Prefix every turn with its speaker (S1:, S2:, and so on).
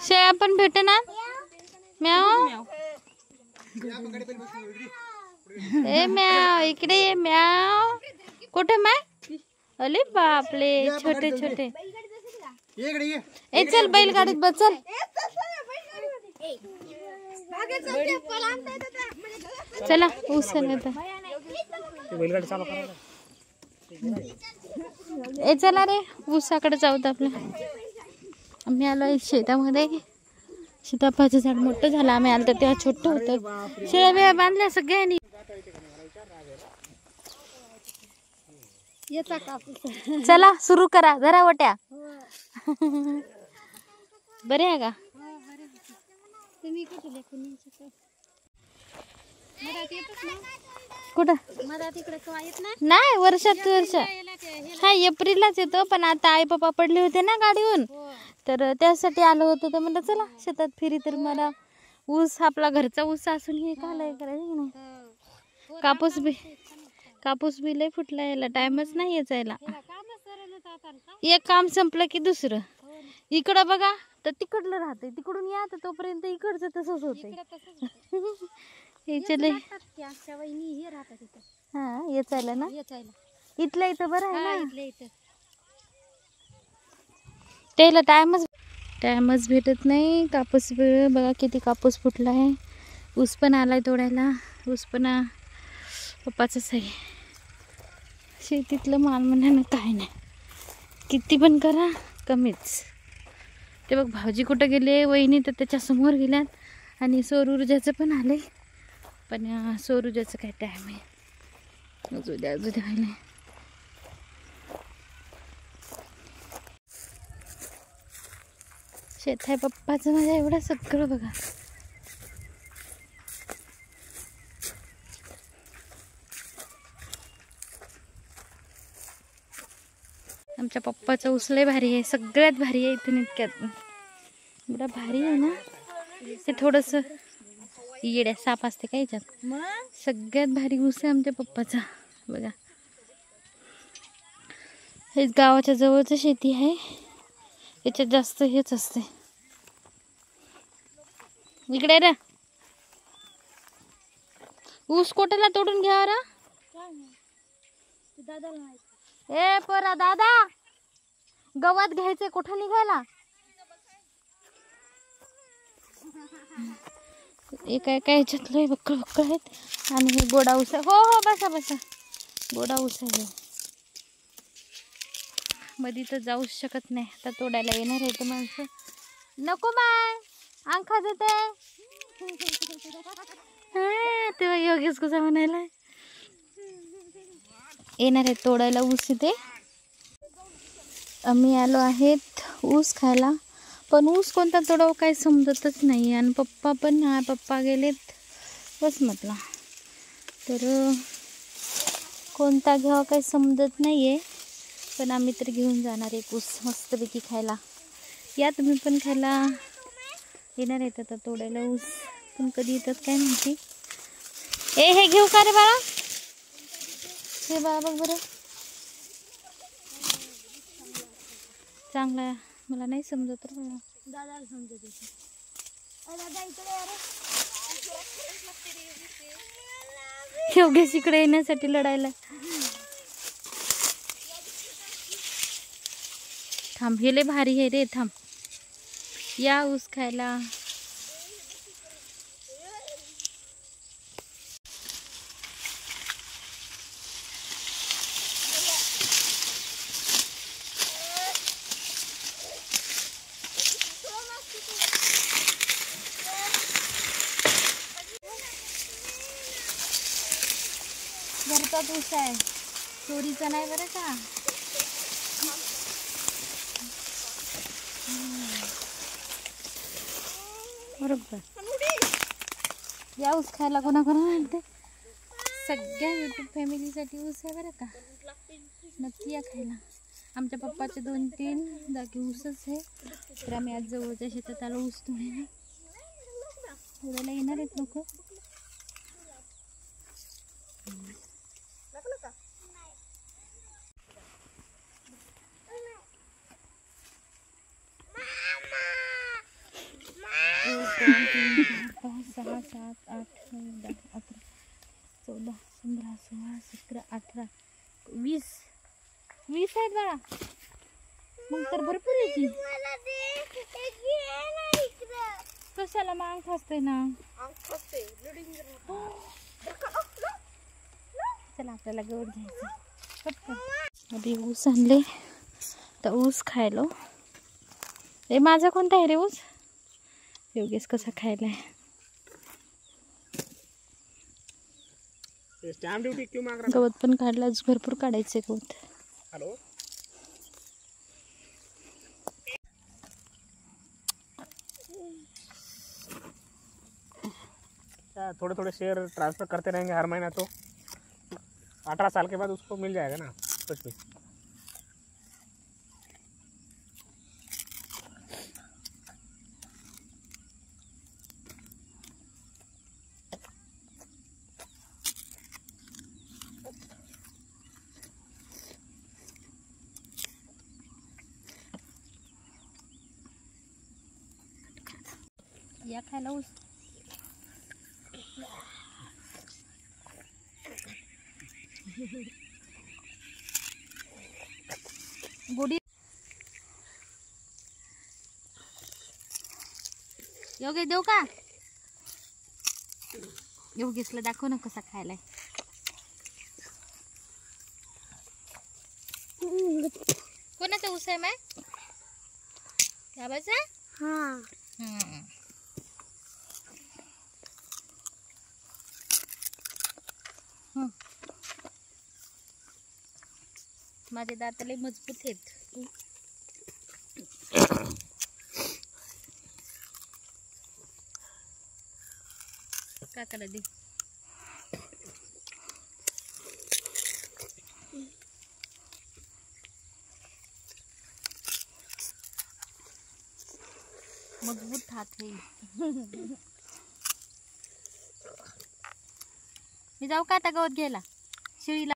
S1: शेळ्या पण भेटणार. म्याव ए म्याव इकडे ये म्याव. कुठे माय? अरे बापले छोटे छोटे. ए चल बैलगाडीत बस चल. चला ऊस ए चला रे ऊसाकडे जाऊत आपलं. आम्ही आलो शेतामध्ये. सीताफळाचं झाड मोठं झालं. आम्ही आलो तर तेव्हा छोटं होतं. शेळ्या बिळ्या बांधल्या सगळ्यांनी. चला सुरू करा जरा वट्या. बरे आहे का? कुठं नाही वर्षात वर्ष हा एप्रिललाच येतो. पण आता आई पप्पा पडले होते ना गाडीहून तर त्यासाठी आलो होतो. तर म्हणलं चला शेतात फिरी. तर मला ऊस आपला घरचा ऊस असून हे काय करायचं नाही. कापूस बी लय फुटला. यायला टाइमच नाही यायला. एक काम संपलं की दुसरं. इकडं बघा तर तिकडलं राहते. तिकडून या तर तोपर्यंत इकडचं तसंच होतंय. हा याचायला ना इथल्या इथं बरं आहे ना. त्याला टाइमच भेटत नाही. कापूस बघा किती कापूस फुटला आहे. ऊस पण आलाय तोडायला. ऊस पण पप्पाचंच आहे. शेतीतलं माल म्हणणं काय नाही. किती पण करा कमीच. ते बघ भाऊजी कुठं गेले. वहिनी तर त्याच्या समोर गेल्यात. आणि सौर ऊर्जाचं पण आलंय. पण सौर ऊर्जाचं काय टाइम आहे. अजून द्या व्हायला. शेत आहे पप्पाचं माझ्या. एवढं सगळं बघा. आमच्या पप्पाचं ऊस लय भारी आहे. सगळ्यात भारी आहे इथून इतक्यात. एवढा भारी आहे ना. ते थोडंसं येड्या साप असते का याच्यात. सगळ्यात भारी ऊस आहे आमच्या पप्पाचा. बघा हे गावाच्या जवळच शेती आहे. याच्यात जास्त हेच असते. इकडे रे ऊस कोटाला तोडून घ्या रा. ए पोरा दादा गवत घ्यायचंय. कुठं निघायला. काय ह्याच्यातलं बक्कळ आहेत. आणि हे गोडा ऊस आहे. हो बसा बसा. गोडा ऊस आहे. मध्ये तर जाऊच शकत नाही. आता तोडायला येणार आहे तर माणसं. नको बाय आंखा देते. तेव्हा योगेश कसा म्हणायला येणार आहे तोडायला ऊस. इथे आम्ही आलो आहेत ऊस खायला. पण ऊस कोणता तोडावं काही समजतच नाही. आणि पप्पा पण पप्पा गेलेत बस म्हटलं. तर कोणता घ्यावा काही समजत नाही आहे. पण आम्ही तर घेऊन जाणार एक ऊस मस्तपैकी खायला. या तुम्ही पण खायला. येणार आहेत आता तोडायला ऊस. पण कधी येतात काय माहिती. हे घेऊ का रे बाळा. हे बाळा बघ बरं चांगला. मला नाही समजत रे बाळा. दादाला समजत. योगेश इकडे येण्यासाठी लढायला. थांब हे लय भारी आहे रे. थांब या ऊस खायला. घरचाच ऊस आहे. चोरीचा नाही बरं का. बरोबर या ऊस खायला कोणाकोणा म्हणते. सगळ्या यूट्यूब फॅमिलीसाठी ऊस आहे बरं का. नक्की या खायला. आमच्या पप्पाचे 2-3 जागी ऊसच आहे. तर आम्ही आज जवळच्या शेतात आलो ऊस तोडायला. तोडायला येणार आहेत लोक. 5, 6, 7, 8, 9, 10, 11, 14, 15, 16, 17, 18, 20 आहेत बाळा. मग तर भरपूर आहे की. कशाला मग अंग असते ना. चला आपल्याला गवत घ्यायचं. मध्ये ऊस आणले तर ऊस खायलो. ए माझा कोणता आहे रे ऊस? योगेश कसा खायलाय. गवत पण काढलं, भरपूर काढायचे गवत.
S2: हेलो थोड़े थोड़े शेयर ट्रांसफ़र करते रहेंगे हर महीना, तो 18 साल के बाद उसको मिल जाएगा ना कुछ भी.
S1: या खायला ऊस. गोडी योगेश देऊ का? योगेशला दाखव ना कसा खायलाय. कोणाचा ऊस आहे माय? बाबाचा? हां. माझे दात लय मजबूत आहेत. काकाला दे. मजबूत हात है. मी जाऊ का आता गवत घ्यायला? शिळीला